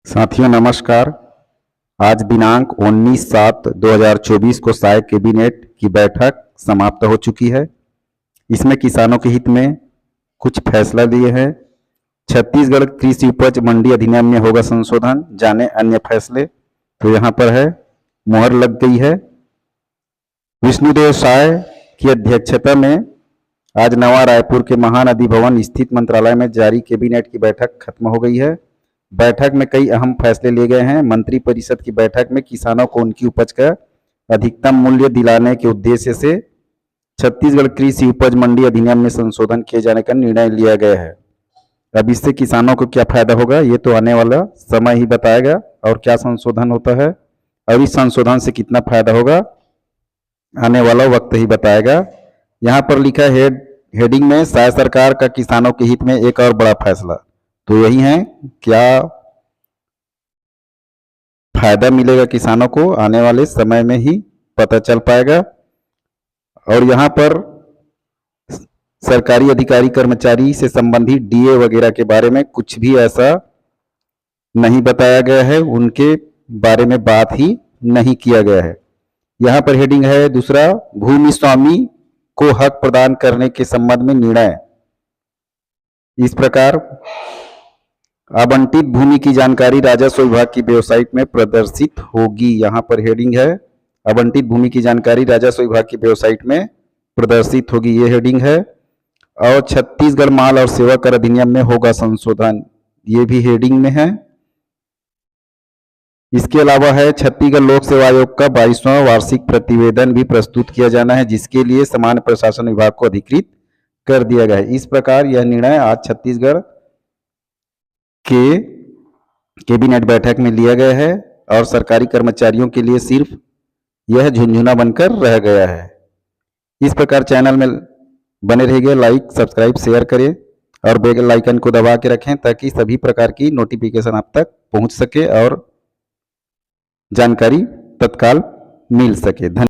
साथियों नमस्कार। आज दिनांक 19/7/2024 को साय कैबिनेट की बैठक समाप्त हो चुकी है। इसमें किसानों के हित में कुछ फैसला लिए हैं। छत्तीसगढ़ कृषि उपज मंडी अधिनियम में होगा संशोधन, जाने अन्य फैसले। तो यहाँ पर है, मुहर लग गई है। विष्णुदेव साय की अध्यक्षता में आज नवा रायपुर के महानदी भवन स्थित मंत्रालय में जारी कैबिनेट की बैठक खत्म हो गई है। बैठक में कई अहम फैसले लिए गए हैं। मंत्रिपरिषद की बैठक में किसानों को उनकी उपज का अधिकतम मूल्य दिलाने के उद्देश्य से छत्तीसगढ़ कृषि उपज मंडी अधिनियम में संशोधन किए जाने का निर्णय लिया गया है। अब इससे किसानों को क्या फायदा होगा ये तो आने वाला समय ही बताएगा, और क्या संशोधन होता है और इस संशोधन से कितना फायदा होगा आने वाला वक्त ही बताएगा। यहाँ पर लिखा है हेडिंग में, साय सरकार का किसानों के हित में एक और बड़ा फैसला। तो यही है, क्या फायदा मिलेगा किसानों को आने वाले समय में ही पता चल पाएगा। और यहाँ पर सरकारी अधिकारी कर्मचारी से संबंधित डीए वगैरह के बारे में कुछ भी ऐसा नहीं बताया गया है, उनके बारे में बात ही नहीं किया गया है। यहाँ पर हेडिंग है दूसरा, भूमि स्वामी को हक प्रदान करने के संबंध में निर्णय। इस प्रकार आवंटित भूमि की जानकारी राजस्व विभाग की वेबसाइट में प्रदर्शित होगी। यहाँ पर हेडिंग है, आवंटित भूमि की जानकारी राजस्व विभाग की वेबसाइट में प्रदर्शित होगी, ये हेडिंग है। और छत्तीसगढ़ माल और सेवा कर अधिनियम में होगा संशोधन, ये भी हेडिंग में है। इसके अलावा है, छत्तीसगढ़ लोक सेवा आयोग का 22वां वार्षिक प्रतिवेदन भी प्रस्तुत किया जाना है, जिसके लिए सामान्य प्रशासन विभाग को अधिकृत कर दिया गया है। इस प्रकार यह निर्णय आज छत्तीसगढ़ के कैबिनेट बैठक में लिया गया है और सरकारी कर्मचारियों के लिए सिर्फ यह झुनझुना बनकर रह गया है। इस प्रकार चैनल में बने रहिए, लाइक सब्सक्राइब शेयर करें और बेल आइकन को दबा के रखें ताकि सभी प्रकार की नोटिफिकेशन आप तक पहुंच सके और जानकारी तत्काल मिल सके। धन्यवाद।